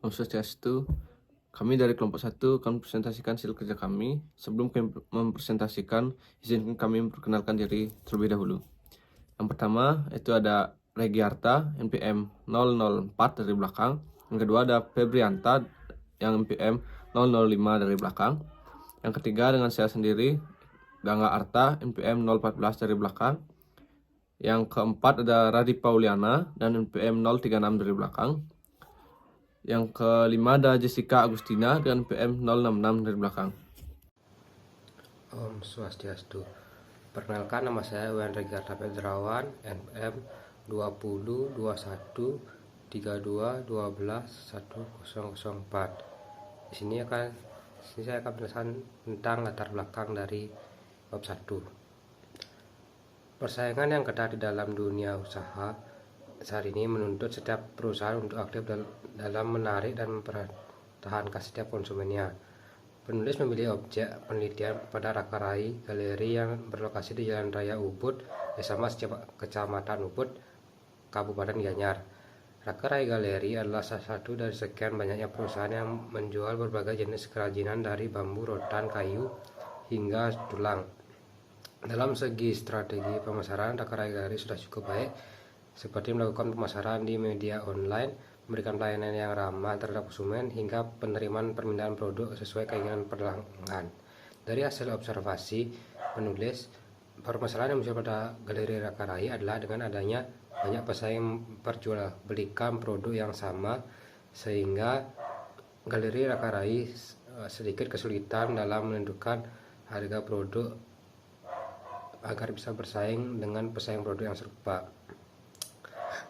Om Swastiastu. Kami dari kelompok 1 akan presentasikan hasil kerja kami. Sebelum kami mempresentasikan, izinkan kami memperkenalkan diri terlebih dahulu. Yang pertama, itu ada Regiarta, NPM 004 dari belakang. Yang kedua ada Febrianta, yang NPM 005 dari belakang. Yang ketiga dengan saya sendiri, Gangga Arta, NPM 014 dari belakang. Yang keempat ada Radi Pauliana, dan NPM 036 dari belakang. Yang kelima ada Jessica Agustina dengan PM 066 dari belakang. Om Swastiastu. Perkenalkan, nama saya Wan Regarta Pedrawan, NPM 20 21 32 12 1004. Di sini saya akan menjelaskan tentang latar belakang dari bab 1. Persaingan yang ketat di dalam dunia usaha saat ini menuntut setiap perusahaan untuk aktif dalam menarik dan mempertahankan setiap konsumennya. Penulis memilih objek penelitian pada Rakarai Galeri yang berlokasi di Jalan Raya Ubud, Desa Mas, Kecamatan Ubud, Kabupaten Gianyar. Rakarai Galeri adalah salah satu dari sekian banyaknya perusahaan yang menjual berbagai jenis kerajinan dari bambu, rotan, kayu, hingga tulang. Dalam segi strategi pemasaran, Rakarai Galeri sudah cukup baik, seperti melakukan pemasaran di media online, memberikan pelayanan yang ramah terhadap konsumen, hingga penerimaan permintaan produk sesuai keinginan pelanggan. Dari hasil observasi penulis, permasalahan yang muncul pada Galeri Rakarai adalah dengan adanya banyak pesaing perjualbelikan produk yang sama, sehingga Galeri Rakarai sedikit kesulitan dalam menentukan harga produk agar bisa bersaing dengan pesaing produk yang serupa.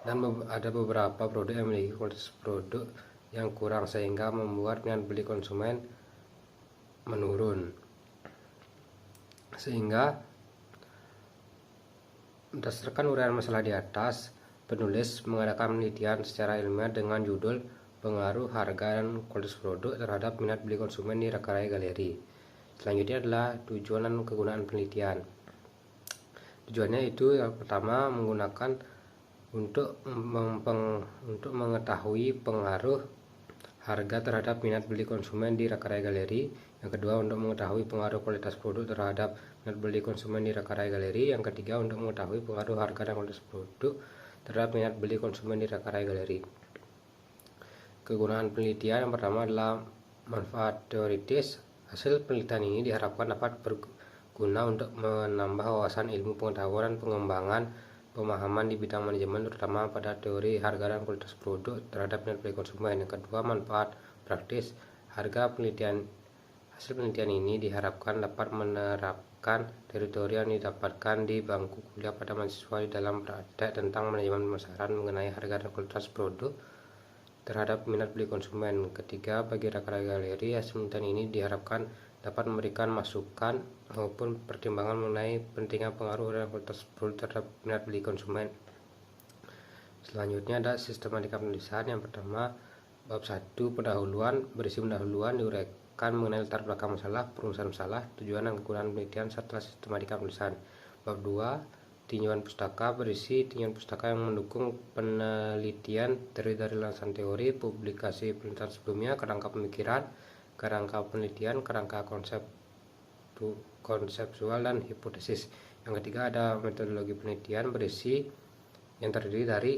Dan ada beberapa produk yang memiliki kualitas produk yang kurang, sehingga membuat minat beli konsumen menurun. Sehingga berdasarkan uraian masalah di atas, penulis mengadakan penelitian secara ilmiah dengan judul Pengaruh Harga dan Kualitas Produk terhadap Minat Beli Konsumen di Rakarai Galeri. Selanjutnya adalah tujuan dan kegunaan penelitian. Tujuannya itu yang pertama menggunakan untuk mengetahui pengaruh harga terhadap minat beli konsumen di Rakarai Galeri. Yang kedua, untuk mengetahui pengaruh kualitas produk terhadap minat beli konsumen di Rakarai Galeri. Yang ketiga, untuk mengetahui pengaruh harga dan kualitas produk terhadap minat beli konsumen di Rakarai Galeri. Kegunaan penelitian yang pertama adalah manfaat teoritis. Hasil penelitian ini diharapkan dapat berguna untuk menambah wawasan ilmu pengetahuan dan pengembangan pemahaman di bidang manajemen, terutama pada teori harga dan kualitas produk terhadap minat beli konsumen. Yang kedua, manfaat praktis. Hasil penelitian ini diharapkan dapat menerapkan teori-teori yang didapatkan di bangku kuliah pada mahasiswa di dalam praktek tentang manajemen pemasaran mengenai harga dan kualitas produk terhadap minat beli konsumen. Ketiga, bagi Rakarai Galeri, hasil penelitian ini diharapkan dapat memberikan masukan maupun pertimbangan mengenai pentingnya pengaruh dan kualitas produk terhadap minat beli konsumen. Selanjutnya ada sistematika penulisan. Yang pertama, bab 1 pendahuluan, berisi pendahuluan diuraikan mengenai latar belakang masalah, perumusan masalah, tujuan dan kegunaan penelitian serta sistematika penulisan. Bab 2, tinjauan pustaka, berisi tinjauan pustaka yang mendukung penelitian, terdiri dari landasan teori, publikasi penelitian sebelumnya, kerangka pemikiran, kerangka penelitian, kerangka konseptual dan hipotesis. Yang ketiga ada metodologi penelitian, berisi yang terdiri dari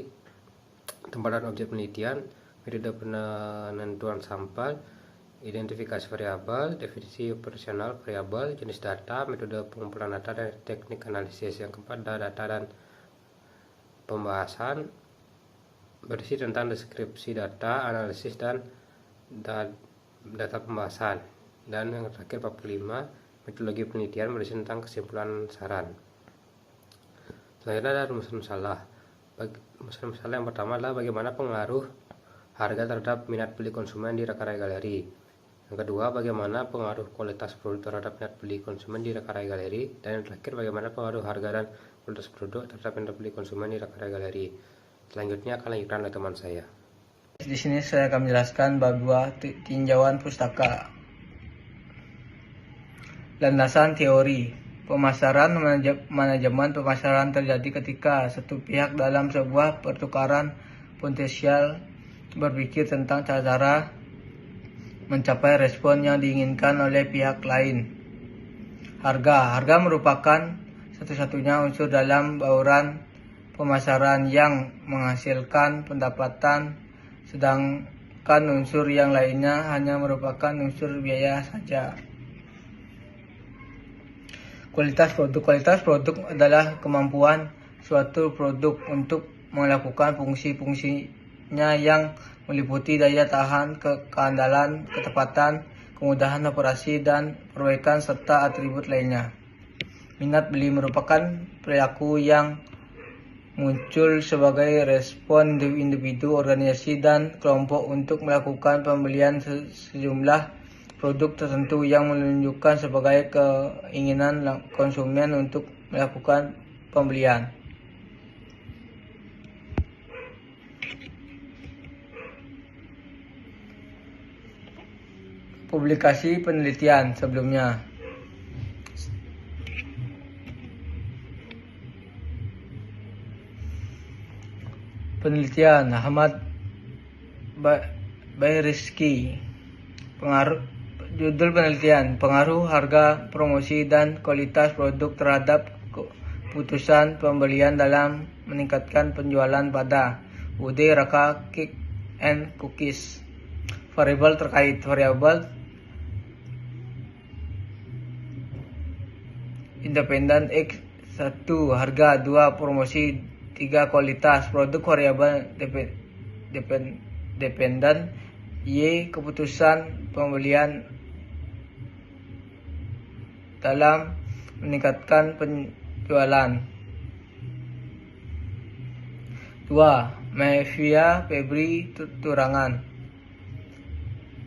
tempatan objek penelitian, metode penentuan sampel, identifikasi variabel, definisi operasional variabel, jenis data, metode pengumpulan data, dan teknik analisis. Yang keempat ada data dan pembahasan, berisi tentang deskripsi data, analisis, dan data pembahasan. Dan yang terakhir bab 5, metodologi penelitian, berisi tentang kesimpulan saran. Selanjutnya ada rumusan masalah. Rumusan masalah yang pertama adalah bagaimana pengaruh harga terhadap minat beli konsumen di Rakarai Galeri. Yang kedua, bagaimana pengaruh kualitas produk terhadap minat beli konsumen di Rakarai Galeri. Dan yang terakhir, bagaimana pengaruh harga dan kualitas produk terhadap minat beli konsumen di Rakarai Galeri. Selanjutnya akan lanjutkan oleh teman saya. Di sini saya akan menjelaskan bab 2, tinjauan pustaka. Landasan teori pemasaran. Manajemen pemasaran terjadi ketika satu pihak dalam sebuah pertukaran potensial berpikir tentang cara mencapai respon yang diinginkan oleh pihak lain. Harga merupakan satu-satunya unsur dalam bauran pemasaran yang menghasilkan pendapatan, sedangkan unsur yang lainnya hanya merupakan unsur biaya saja. Kualitas produk adalah kemampuan suatu produk untuk melakukan fungsi-fungsinya yang meliputi daya tahan, keandalan, ketepatan, kemudahan operasi, dan perbaikan serta atribut lainnya. Minat beli merupakan perilaku yang muncul sebagai respon individu, organisasi, dan kelompok untuk melakukan pembelian sejumlah produk tertentu yang menunjukkan sebagai keinginan konsumen untuk melakukan pembelian. Publikasi penelitian sebelumnya. Penelitian Ahmad Bayriski. Judul penelitian: pengaruh harga, promosi, dan kualitas produk terhadap keputusan pembelian dalam meningkatkan penjualan pada UD Raka Cake and Cookies. Variabel terkait: variabel independen X, 1 harga, 2 promosi, 3 kualitas produk. Variabel dependen Y, keputusan pembelian dalam meningkatkan penjualan. 2. Mafia Febri Turangan.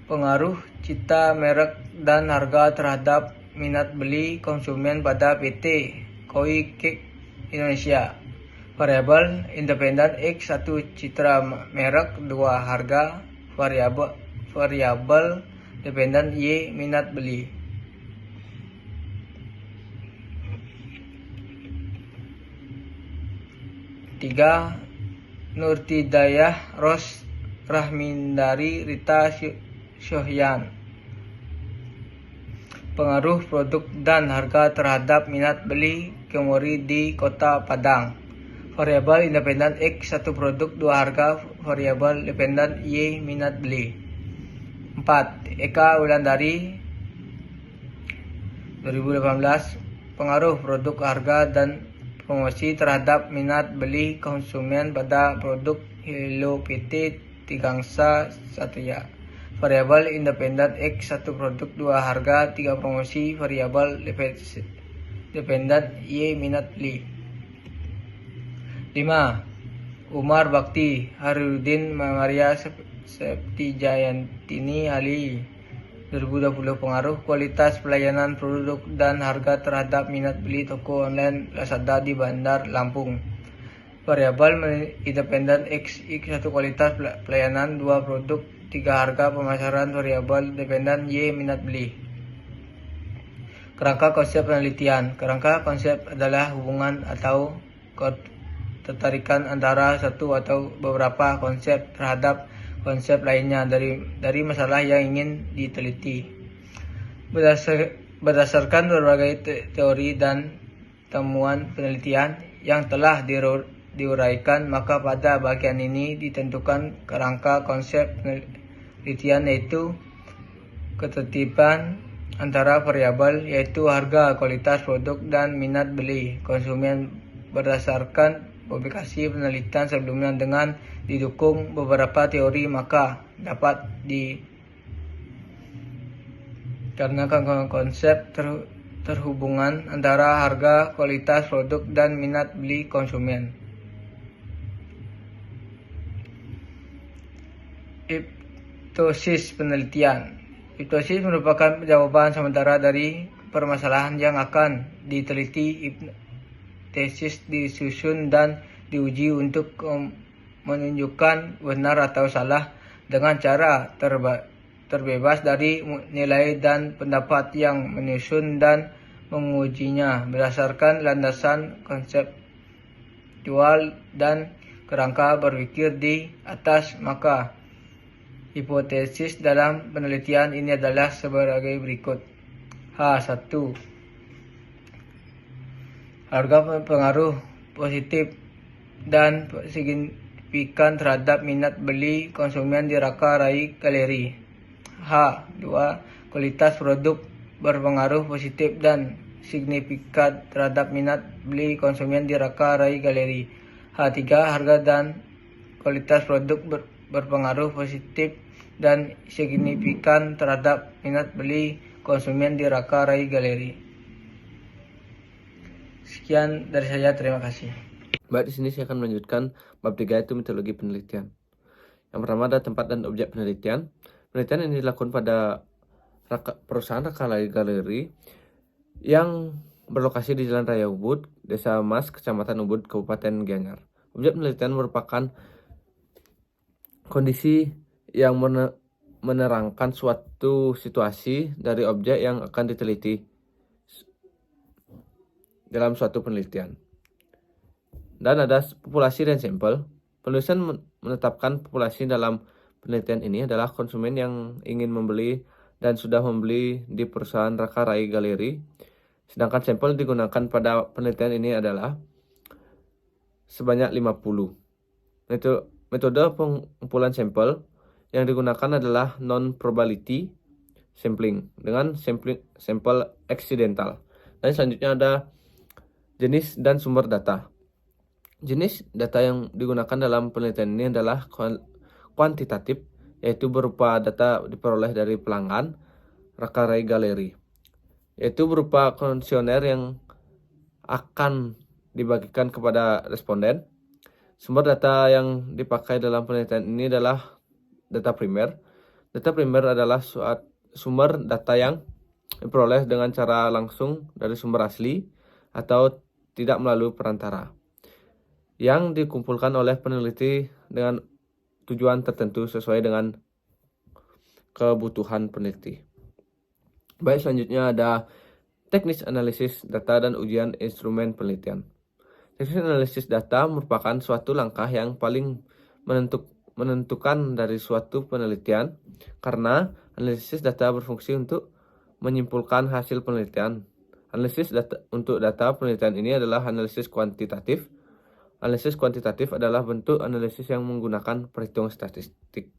Pengaruh cita, merek, dan harga terhadap minat beli konsumen pada PT Koi Cake Indonesia. Variabel independen X, 1 citra merek, 2 harga. Variabel dependen Y, minat beli. 3. Nurtidayah Ros Rahmindari Rita Syohyan. Pengaruh produk dan harga terhadap minat beli Kemori di Kota Padang. Variabel independen X, 1 produk, 2 harga. Variabel dependen Y, minat beli. 4. Eka Wulandari 2018. Pengaruh produk, harga, dan promosi terhadap minat beli konsumen pada produk Hello PT Tigangsa Satria. Variabel independen X, 1 produk, 2 harga, 3 promosi. Variabel dependen Y, minat beli. 5. Umar Bakti Haryudin Maria Septi Jayantini Ali 2020. Pengaruh kualitas pelayanan produk dan harga terhadap minat beli toko online Lazada di Bandar Lampung. Variabel independen X, 1 kualitas pelayanan, 2 produk, 3 harga pemasaran. Variabel dependen Y, minat beli. Kerangka konsep penelitian. Kerangka konsep adalah hubungan atau ketertarikan antara satu atau beberapa konsep terhadap konsep lainnya dari masalah yang ingin diteliti. Berdasarkan berbagai teori dan temuan penelitian yang telah diuraikan, maka pada bagian ini ditentukan kerangka konsep penelitian, yaitu ketertiban antara variabel, yaitu harga, kualitas produk, dan minat beli konsumen berdasarkan publikasi penelitian sebelumnya dengan didukung beberapa teori, maka dapat dikarenakan konsep terhubungan antara harga, kualitas produk, dan minat beli konsumen. Hiptesis penelitian. Hiptesis merupakan jawaban sementara dari permasalahan yang akan diteliti. Hiptesis disusun dan diuji untuk menunjukkan benar atau salah dengan cara terbebas dari nilai dan pendapat yang menyusun dan mengujinya berdasarkan landasan konseptual dan kerangka berpikir di atas. Maka Hipotesis dalam penelitian ini adalah sebagai berikut. H1. Harga pengaruh positif dan signifikan terhadap minat beli konsumen di Raka Rai Galeri. H2. Kualitas produk berpengaruh positif dan signifikan terhadap minat beli konsumen di Raka Rai Galeri. H3. Harga dan kualitas produk berpengaruh positif dan signifikan terhadap minat beli konsumen di Raka Rai Galeri. Sekian dari saya, terima kasih. Baik, di sini saya akan melanjutkan bab 3, yaitu metodologi penelitian. Yang pertama ada tempat dan objek penelitian. Penelitian ini dilakukan pada perusahaan Raka Rai Galeri yang berlokasi di Jalan Raya Ubud, Desa Mas, Kecamatan Ubud, Kabupaten Gianyar. Objek penelitian merupakan kondisi yang menerangkan suatu situasi dari objek yang akan diteliti dalam suatu penelitian. Dan ada populasi dan sampel. Penulisan menetapkan populasi dalam penelitian ini adalah konsumen yang ingin membeli dan sudah membeli di perusahaan Raka Rai Galeri. Sedangkan sampel digunakan pada penelitian ini adalah sebanyak 50. Metode pengumpulan sampel yang digunakan adalah non-probability sampling dengan sampel accidental. Dan selanjutnya ada jenis dan sumber data. Jenis data yang digunakan dalam penelitian ini adalah kuantitatif, yaitu berupa data diperoleh dari pelanggan Raka Rai Galeri, yaitu berupa kuesioner yang akan dibagikan kepada responden. Sumber data yang dipakai dalam penelitian ini adalah data primer. Data primer adalah sumber data yang diperoleh dengan cara langsung dari sumber asli atau tidak melalui perantara, yang dikumpulkan oleh peneliti dengan tujuan tertentu sesuai dengan kebutuhan peneliti. Baik, selanjutnya ada teknis analisis data dan ujian instrumen penelitian. Teknis analisis data merupakan suatu langkah yang paling menentukan dari suatu penelitian, karena analisis data berfungsi untuk menyimpulkan hasil penelitian. Analisis data untuk data penelitian ini adalah analisis kuantitatif. Analisis kuantitatif adalah bentuk analisis yang menggunakan perhitungan statistik.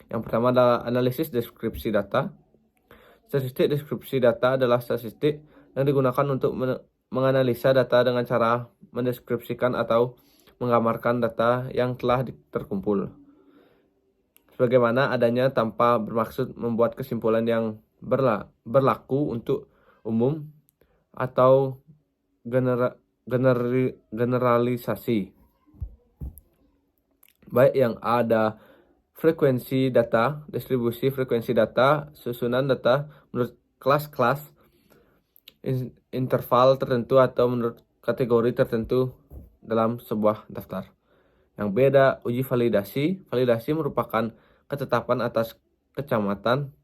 Yang pertama adalah analisis deskripsi data. Statistik deskripsi data adalah statistik yang digunakan untuk menganalisa data dengan cara mendeskripsikan atau menggambarkan data yang telah terkumpul, sebagaimana adanya, tanpa bermaksud membuat kesimpulan yang berlaku untuk umum atau generalisasi. Baik, yang ada frekuensi data, distribusi frekuensi data, susunan data menurut kelas-kelas, interval tertentu atau menurut kategori tertentu dalam sebuah daftar. Yang beda, uji validasi. Validasi merupakan ketetapan atas kecamatan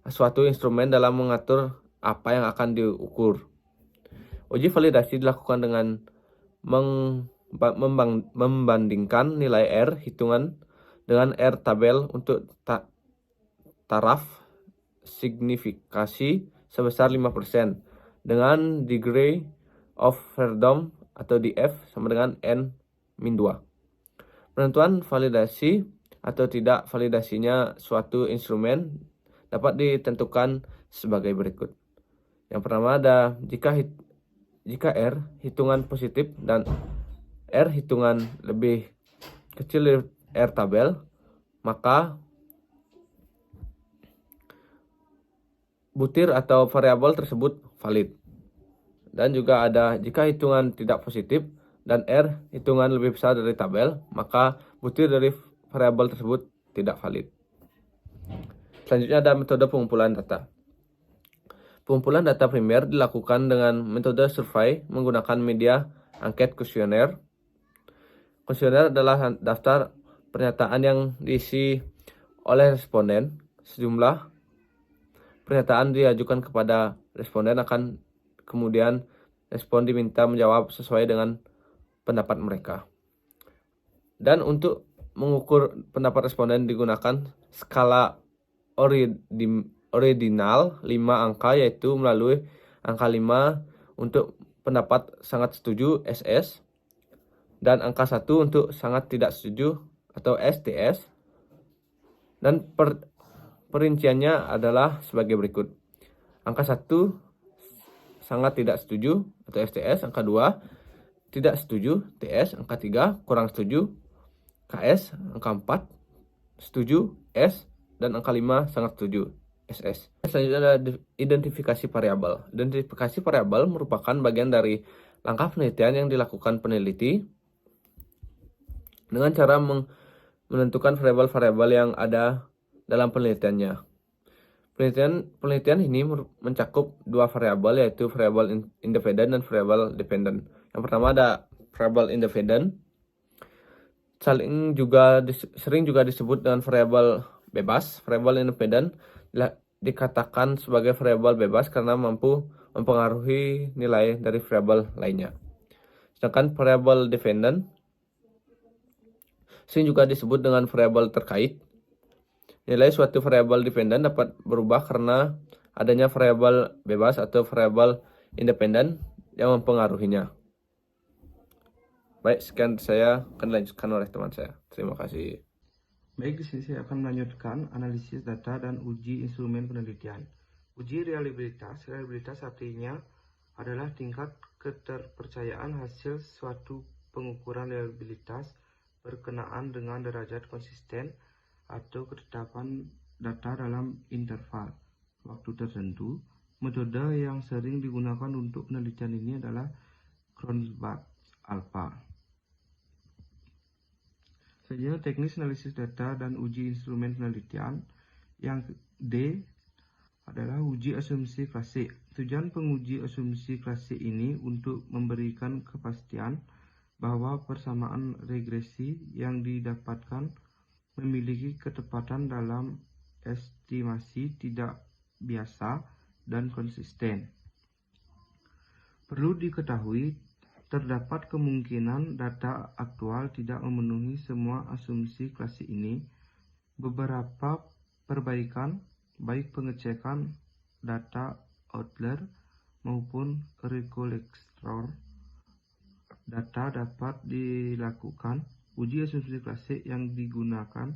suatu instrumen dalam mengatur apa yang akan diukur. Uji validasi dilakukan dengan membandingkan nilai R hitungan dengan R tabel untuk taraf signifikasi sebesar 5% dengan degree of freedom atau DF sama dengan N-2. Penentuan validasi atau tidak validasinya suatu instrumen dapat ditentukan sebagai berikut. Yang pertama ada jika R hitungan positif dan R hitungan lebih kecil dari R tabel, maka butir atau variabel tersebut valid. Dan juga ada jika hitungan tidak positif dan R hitungan lebih besar dari tabel, maka butir dari variabel tersebut tidak valid. Selanjutnya ada metode pengumpulan data. Pengumpulan data primer dilakukan dengan metode survei menggunakan media angket kuesioner. Kuesioner adalah daftar pernyataan yang diisi oleh responden. Sejumlah pernyataan diajukan kepada responden, akan kemudian respon diminta menjawab sesuai dengan pendapat mereka. Dan untuk mengukur pendapat responden digunakan skala ordinal 5 angka, yaitu melalui angka 5 untuk pendapat sangat setuju SS dan angka 1 untuk sangat tidak setuju atau STS. Dan perinciannya adalah sebagai berikut. Angka 1 sangat tidak setuju atau STS, angka 2 tidak setuju TS, angka 3 kurang setuju KS, angka 4 setuju S, dan angka 5 sangat setuju SS. Selanjutnya adalah identifikasi variabel. Identifikasi variabel merupakan bagian dari langkah penelitian yang dilakukan peneliti dengan cara menentukan variabel-variabel yang ada dalam penelitiannya. Penelitian ini mencakup dua variabel, yaitu variabel independen dan variabel dependen. Yang pertama ada variabel independen, sering juga disebut dengan variabel bebas. Variabel independen dikatakan sebagai variabel bebas karena mampu mempengaruhi nilai dari variabel lainnya. Sedangkan variabel dependen sering juga disebut dengan variabel terkait. Nilai suatu variabel dependen dapat berubah karena adanya variabel bebas atau variabel independen yang mempengaruhinya. Baik, sekian saya akan dilanjutkan oleh teman saya. Terima kasih. Baik, di sini saya akan melanjutkan analisis data dan uji instrumen penelitian. Uji reliabilitas. Reliabilitas artinya adalah tingkat keterpercayaan hasil suatu pengukuran reliabilitas berkenaan dengan derajat konsisten atau ketetapan data dalam interval waktu tertentu. Metode yang sering digunakan untuk penelitian ini adalah Cronbach alpha. Selanjutnya teknis analisis data dan uji instrumen penelitian. Yang D adalah uji asumsi klasik. Tujuan penguji asumsi klasik ini untuk memberikan kepastian bahwa persamaan regresi yang didapatkan memiliki ketepatan dalam estimasi tidak biasa dan konsisten. Perlu diketahui, terdapat kemungkinan data aktual tidak memenuhi semua asumsi klasik ini. Beberapa perbaikan, baik pengecekan data outlier maupun recollector data dapat dilakukan. Uji asumsi klasik yang digunakan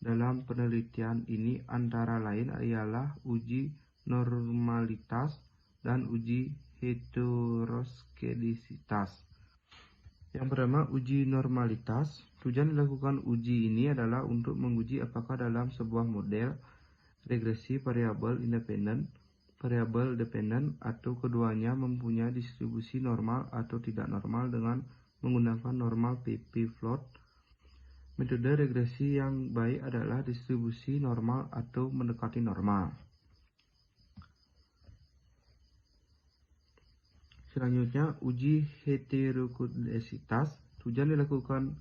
dalam penelitian ini antara lain ialah uji normalitas dan uji heteroskedisitas. Yang pertama, uji normalitas. Tujuan dilakukan uji ini adalah untuk menguji apakah dalam sebuah model regresi variabel independen, variabel dependen, atau keduanya mempunyai distribusi normal atau tidak normal dengan menggunakan normal pp float. Metode regresi yang baik adalah distribusi normal atau mendekati normal. Selanjutnya, uji heteroskedisitas. Tujuan dilakukan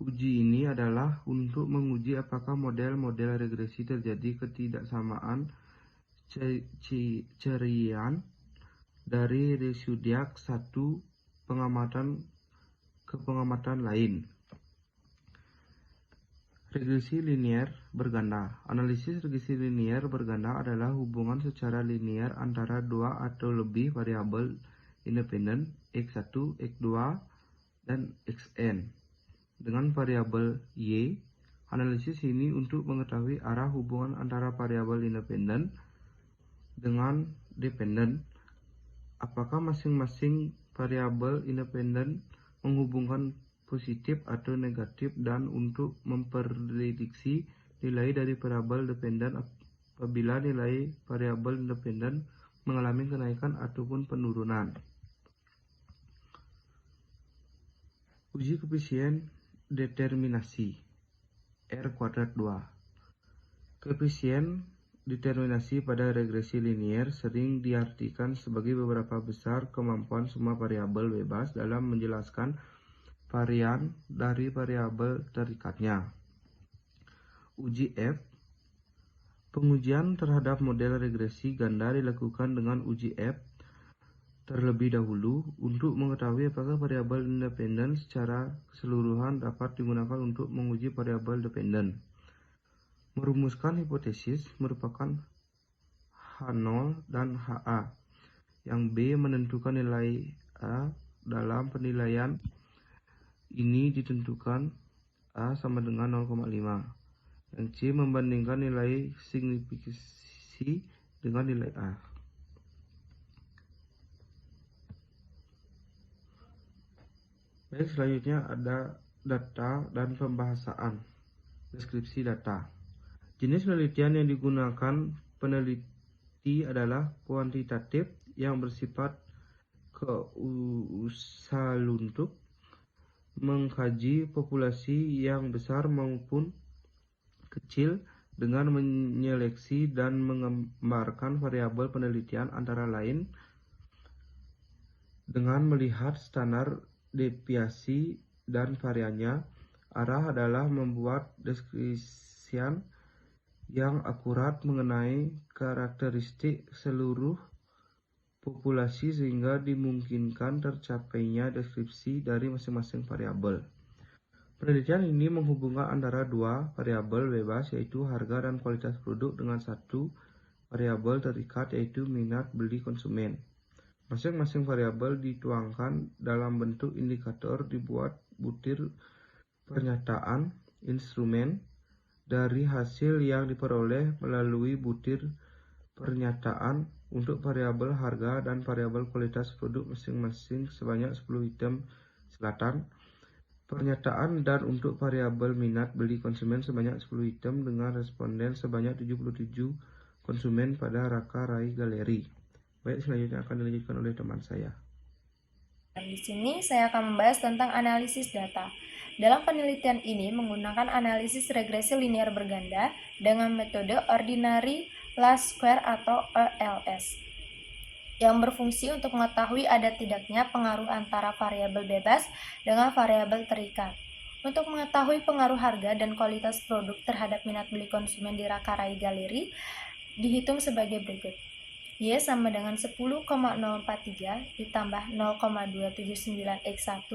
uji ini adalah untuk menguji apakah model-model regresi terjadi ketidaksamaan cerian dari zodiak satu pengamatan ke pengamatan lain. Regresi linier berganda. Analisis regresi linier berganda adalah hubungan secara linier antara dua atau lebih variabel independen X1, X2, dan Xn dengan variabel Y. Analisis ini untuk mengetahui arah hubungan antara variabel independen dengan dependen. Apakah masing-masing variabel independen menghubungkan positif atau negatif, dan untuk memprediksi nilai dari variabel dependen apabila nilai variabel independen mengalami kenaikan ataupun penurunan. Uji koefisien determinasi R²2. Koefisien determinasi pada regresi linier sering diartikan sebagai beberapa besar kemampuan semua variabel bebas dalam menjelaskan varian dari variabel terikatnya. Uji F. Pengujian terhadap model regresi ganda dilakukan dengan uji F. terlebih dahulu untuk mengetahui apakah variabel independen secara keseluruhan dapat digunakan untuk menguji variabel dependen. Merumuskan hipotesis merupakan H0 dan HA, yang B menentukan nilai A dalam penilaian ini ditentukan A sama dengan 0,5, yang C membandingkan nilai signifikasi dengan nilai A. Baik, selanjutnya ada data dan pembahasan. Deskripsi data. Jenis penelitian yang digunakan peneliti adalah kuantitatif yang bersifat kausaluntuk, mengkaji populasi yang besar maupun kecil dengan menyeleksi dan menggambarkan variabel penelitian antara lain dengan melihat standar deviasi dan variannya. Arah adalah membuat deskripsian yang akurat mengenai karakteristik seluruh populasi sehingga dimungkinkan tercapainya deskripsi dari masing-masing variabel. Penelitian ini menghubungkan antara dua variabel bebas yaitu harga dan kualitas produk dengan satu variabel terikat yaitu minat beli konsumen. Masing-masing variabel dituangkan dalam bentuk indikator dibuat butir pernyataan instrumen dari hasil yang diperoleh melalui butir pernyataan untuk variabel harga dan variabel kualitas produk masing-masing sebanyak 10 item selatan pernyataan dan untuk variabel minat beli konsumen sebanyak 10 item dengan responden sebanyak 77 konsumen pada Raka Rai Galeri. Baik, selanjutnya akan dilanjutkan oleh teman saya. Di sini saya akan membahas tentang analisis data. Dalam penelitian ini menggunakan analisis regresi linear berganda dengan metode ordinary least square atau OLS yang berfungsi untuk mengetahui ada tidaknya pengaruh antara variabel bebas dengan variabel terikat. Untuk mengetahui pengaruh harga dan kualitas produk terhadap minat beli konsumen di Raka Rai Galeri dihitung sebagai berikut. Y sama dengan 10,043 ditambah 0,279x1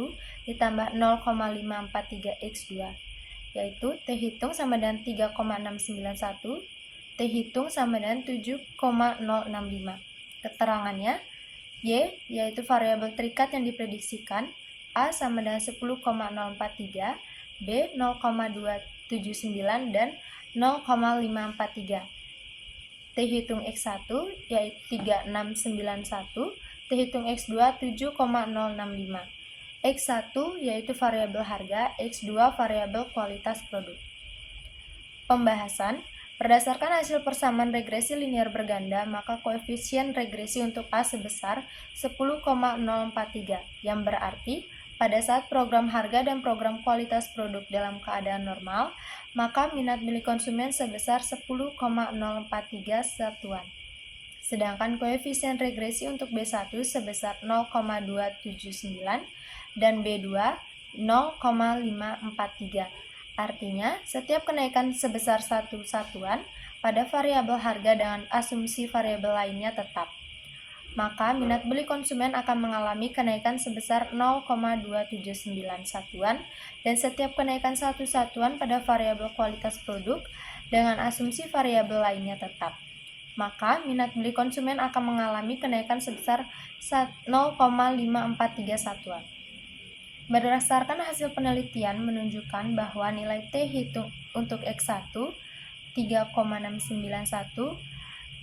ditambah 0,543x2, yaitu T hitung sama dengan 3,691, T hitung sama dengan 7,065. Keterangannya, Y yaitu variabel terikat yang diprediksikan, A sama dengan 10,043, B 0,279 dan 0,543. T hitung X1 yaitu 3691, T hitung X2 7,065. X1 yaitu variabel harga, X2 variabel kualitas produk. Pembahasan. Berdasarkan hasil persamaan regresi linear berganda, maka koefisien regresi untuk A sebesar 10,043, yang berarti pada saat program harga dan program kualitas produk dalam keadaan normal, maka minat beli konsumen sebesar 10,043 satuan. Sedangkan koefisien regresi untuk B1 sebesar 0,279 dan B2 0,543. Artinya, setiap kenaikan sebesar satu satuan pada variabel harga dengan asumsi variabel lainnya tetap, maka minat beli konsumen akan mengalami kenaikan sebesar 0,279 satuan, dan setiap kenaikan satu satuan pada variabel kualitas produk dengan asumsi variabel lainnya tetap, maka minat beli konsumen akan mengalami kenaikan sebesar 0,543 satuan. Berdasarkan hasil penelitian menunjukkan bahwa nilai T hitung untuk X1 3,691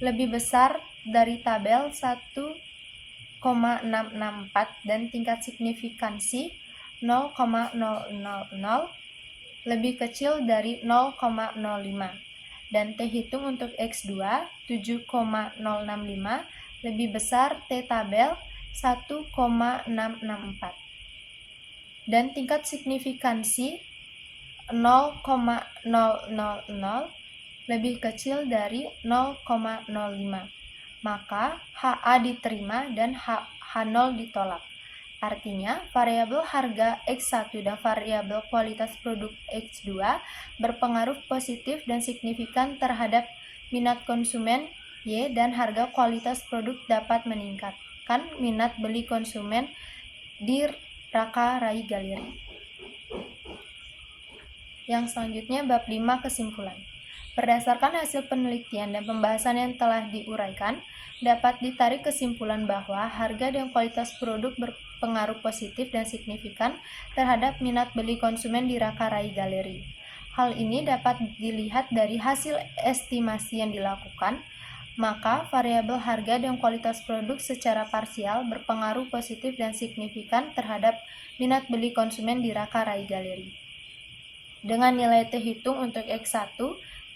lebih besar dari tabel 1,664 dan tingkat signifikansi 0,000 lebih kecil dari 0,05 dan T hitung untuk X2 7,065 lebih besar T tabel 1,664 dan tingkat signifikansi 0,000 lebih kecil dari 0,05, maka HA diterima dan H0 ditolak. Artinya, variabel harga X1 dan variabel kualitas produk X2 berpengaruh positif dan signifikan terhadap minat konsumen Y dan harga kualitas produk dapat meningkat. meningkatkan minat beli konsumen di Raka Rai Galeri. Yang selanjutnya bab 5 kesimpulan. Berdasarkan hasil penelitian dan pembahasan yang telah diuraikan, dapat ditarik kesimpulan bahwa harga dan kualitas produk berpengaruh positif dan signifikan terhadap minat beli konsumen di Raka Rai Galeri. Hal ini dapat dilihat dari hasil estimasi yang dilakukan, maka variabel harga dan kualitas produk secara parsial berpengaruh positif dan signifikan terhadap minat beli konsumen di Raka Rai Galeri. Dengan nilai T hitung untuk X1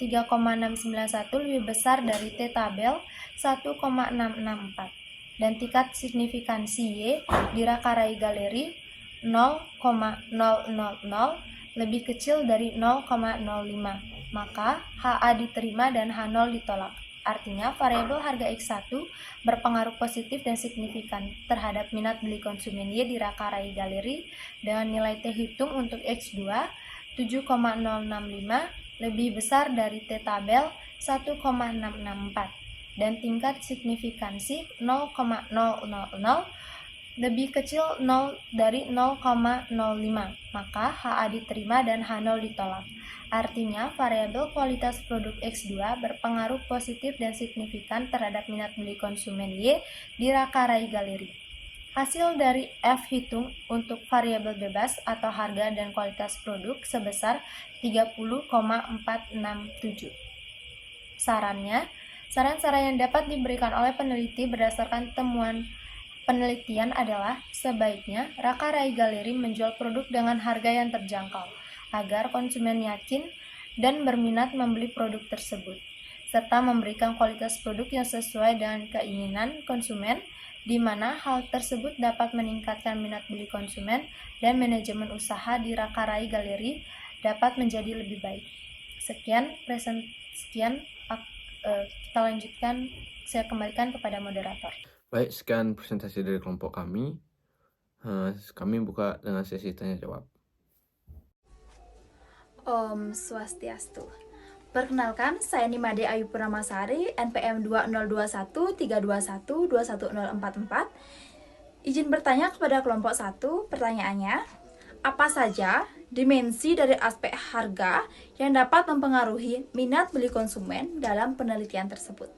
3,691 lebih besar dari T tabel 1,664 dan tingkat signifikansi Y di Raka Rai Galeri 0,000 lebih kecil dari 0,05, maka HA diterima dan H0 ditolak. Artinya, variabel harga X1 berpengaruh positif dan signifikan terhadap minat beli konsumen Y di Raka Rai Galeri dengan nilai T hitung untuk X2 7,065 lebih besar dari T tabel 1,664 dan tingkat signifikansi 0,000 lebih kecil 0 dari 0,05, maka HA diterima dan H0 ditolak. Artinya, variabel kualitas produk X2 berpengaruh positif dan signifikan terhadap minat beli konsumen Y di Raka Rai Galeri. Hasil dari F hitung untuk variabel bebas atau harga dan kualitas produk sebesar 30,467. Saran-saran yang dapat diberikan oleh peneliti berdasarkan temuan penelitian adalah sebaiknya Raka Rai Galeri menjual produk dengan harga yang terjangkau agar konsumen yakin dan berminat membeli produk tersebut, serta memberikan kualitas produk yang sesuai dengan keinginan konsumen, di mana hal tersebut dapat meningkatkan minat beli konsumen dan manajemen usaha di Raka Rai Galeri dapat menjadi lebih baik. Sekian, kita lanjutkan, saya kembalikan kepada moderator. Baik, sekian presentasi dari kelompok kami. Kami buka dengan sesi tanya jawab. Om Swastiastu. Perkenalkan, saya Nimade Ayu Purnamasari, NPM 2021321211044. Izin bertanya kepada kelompok 1, pertanyaannya, apa saja dimensi dari aspek harga yang dapat mempengaruhi minat beli konsumen dalam penelitian tersebut?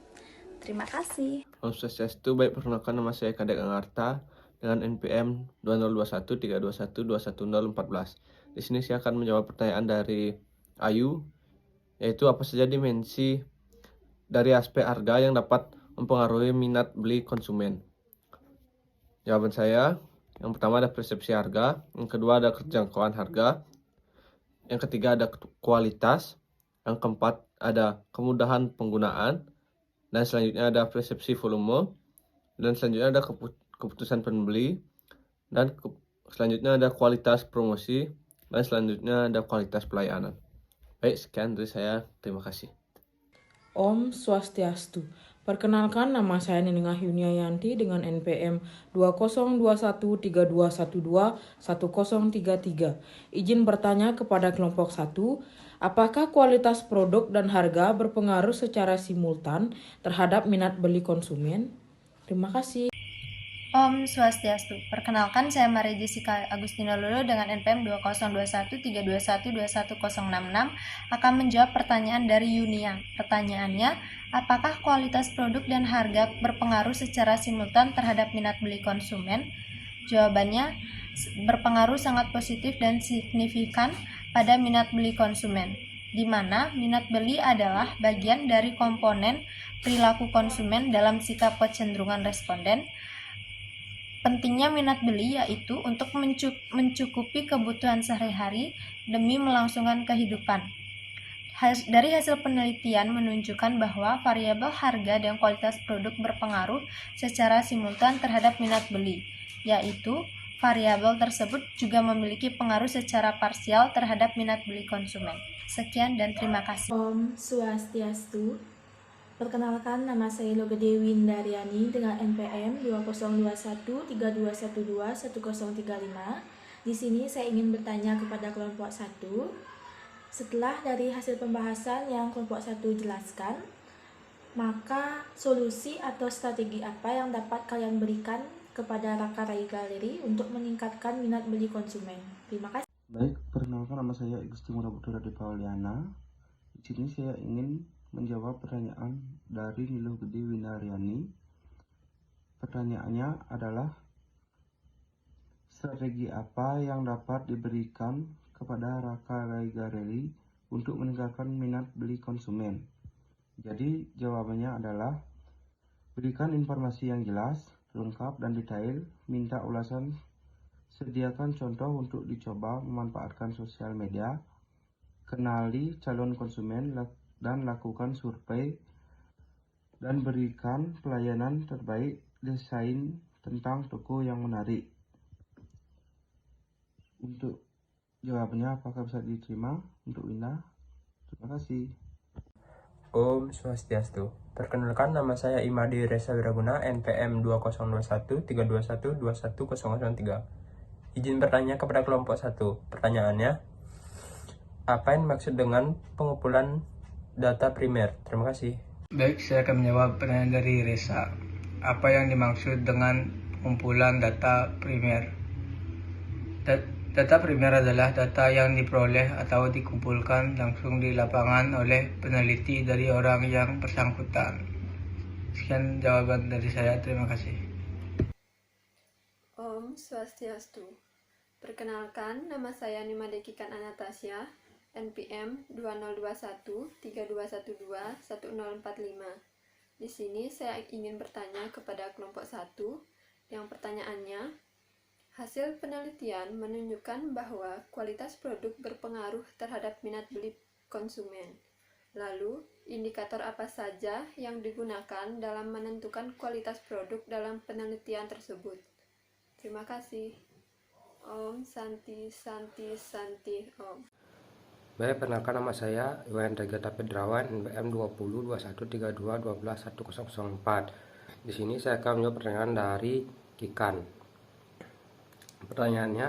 Terima kasih. Om Swastiastu, baik, perkenalkan nama saya Kadek Angarta dengan NPM 202131211014. Di sini saya akan menjawab pertanyaan dari Ayu, yaitu apa saja dimensi dari aspek harga yang dapat mempengaruhi minat beli konsumen. Jawaban saya, yang pertama ada persepsi harga, yang kedua ada kejangkauan harga, yang ketiga ada kualitas, yang keempat ada kemudahan penggunaan, dan selanjutnya ada persepsi volume, dan selanjutnya ada keputusan pembeli, dan selanjutnya ada kualitas promosi, dan selanjutnya ada kualitas pelayanan. Baik, sekian dari saya. Terima kasih. Om Swastiastu. Perkenalkan, nama saya Nenengah Yuniayanti dengan NPM 202132121033. Izin bertanya kepada kelompok 1, apakah kualitas produk dan harga berpengaruh secara simultan terhadap minat beli konsumen? Terima kasih. Om Swastiastu. Perkenalkan, saya Maria Jessica Agustina Lulu dengan NPM 202132121066 akan menjawab pertanyaan dari Yunia. Pertanyaannya, apakah kualitas produk dan harga berpengaruh secara simultan terhadap minat beli konsumen? Jawabannya, berpengaruh sangat positif dan signifikan pada minat beli konsumen, di mana minat beli adalah bagian dari komponen perilaku konsumen dalam sikap kecenderungan responden. Pentingnya minat beli yaitu untuk mencukupi kebutuhan sehari-hari demi melangsungkan kehidupan. Dari hasil penelitian menunjukkan bahwa variabel harga dan kualitas produk berpengaruh secara simultan terhadap minat beli, yaitu variabel tersebut juga memiliki pengaruh secara parsial terhadap minat beli konsumen. Sekian dan terima kasih. Om Swastiastu. Perkenalkan, nama saya Logede Windaryani dengan NPM 202132121035. Di sini saya ingin bertanya kepada kelompok 1. Setelah dari hasil pembahasan yang kelompok 1 jelaskan, Maka solusi atau strategi apa yang dapat kalian berikan kepada Raka Rai Galeri untuk meningkatkan minat beli konsumen? Terima kasih. Baik, perkenalkan nama saya Igusti Murabudura de Pauliana. Di sini saya ingin menjawab pertanyaan dari Nilo Gede Windaryani. Pertanyaannya adalah, strategi apa yang dapat diberikan kepada Raka Rai Galeri untuk meningkatkan minat beli konsumen? Jadi jawabannya adalah, berikan informasi yang jelas, lengkap dan detail, minta ulasan, sediakan contoh untuk dicoba memanfaatkan sosial media, kenali calon konsumen dan lakukan survei, dan berikan pelayanan terbaik, desain tentang toko yang menarik. Untuk jawabannya apakah bisa diterima untuk Winda? Terima kasih. Om Swastiastu. Perkenalkan, nama saya Imadi Reza Wiraguna, NPM 2021-321-21003. Izin bertanya kepada kelompok 1. Pertanyaannya, apa yang dimaksud dengan pengumpulan data primer? Terima kasih. Baik, saya akan menjawab pertanyaan dari Reza. Apa yang dimaksud dengan pengumpulan data primer? Data primer adalah data yang diperoleh atau dikumpulkan langsung di lapangan oleh peneliti dari orang yang bersangkutan. Sekian jawaban dari saya, terima kasih. Om Swastiastu. Perkenalkan, nama saya Nimadekikan Anastasia, NPM 2021-3212-1045. Di sini saya ingin bertanya kepada kelompok 1 yang pertanyaannya, hasil penelitian menunjukkan bahwa kualitas produk berpengaruh terhadap minat beli konsumen. Lalu, indikator apa saja yang digunakan dalam menentukan kualitas produk dalam penelitian tersebut? Terima kasih. Om Santi Santi Santi Om. Baik, perkenalkan, nama saya Iwan Regata Pedrawan, NPM 202132121004. Di sini saya akan menjawab pertanyaan dari Kikan. Pertanyaannya,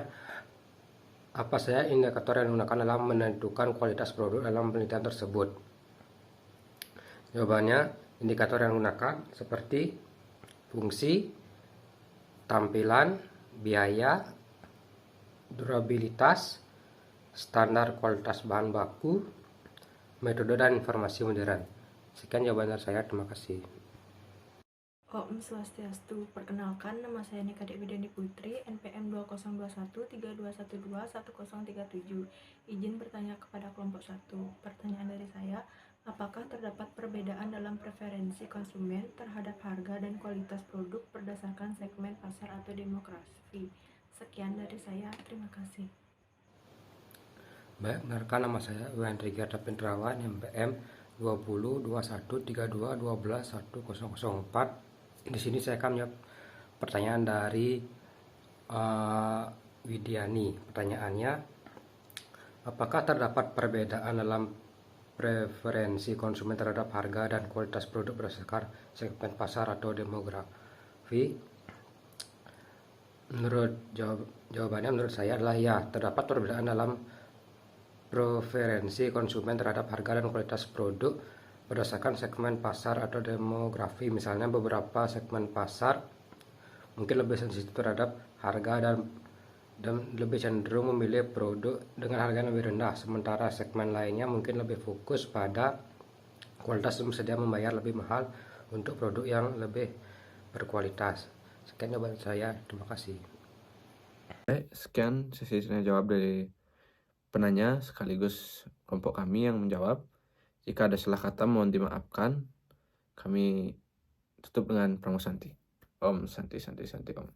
apa saja indikator yang digunakan dalam menentukan kualitas produk dalam penelitian tersebut? Jawabannya, indikator yang digunakan seperti fungsi, tampilan, biaya, durabilitas, standar kualitas bahan baku, metode dan informasi modern. Sekian jawaban dari saya, terima kasih. Om Swastiastu. Perkenalkan, nama saya Nika Dewi Deni Putri, NPM 2021-3212-1037. Izin bertanya kepada kelompok 1. Pertanyaan dari saya, apakah terdapat perbedaan dalam preferensi konsumen terhadap harga dan kualitas produk berdasarkan segmen pasar atau demografi? Sekian dari saya, terima kasih. Baik, benarkah nama saya Wendri Gerda Pendrawan, MPM 2021-3212-1004. Di sini saya akan menjawab pertanyaan dari Widiani. Pertanyaannya, apakah terdapat perbedaan dalam preferensi konsumen terhadap harga dan kualitas produk berdasarkan segmen pasar atau demografi? Jawabannya menurut saya adalah ya, terdapat perbedaan dalam preferensi konsumen terhadap harga dan kualitas produk berdasarkan segmen pasar atau demografi. Misalnya beberapa segmen pasar mungkin lebih sensitif terhadap harga dan lebih cenderung memilih produk dengan harga yang lebih rendah, sementara segmen lainnya mungkin lebih fokus pada kualitas dan bersedia membayar lebih mahal untuk produk yang lebih berkualitas. Sekian jawaban saya, terima kasih. Sekian sesi tanya jawab dari penanya sekaligus kelompok kami yang menjawab. Jika ada salah kata mohon dimaafkan. Kami tutup dengan Pramu Santi. Om Santi Santi Santi Om.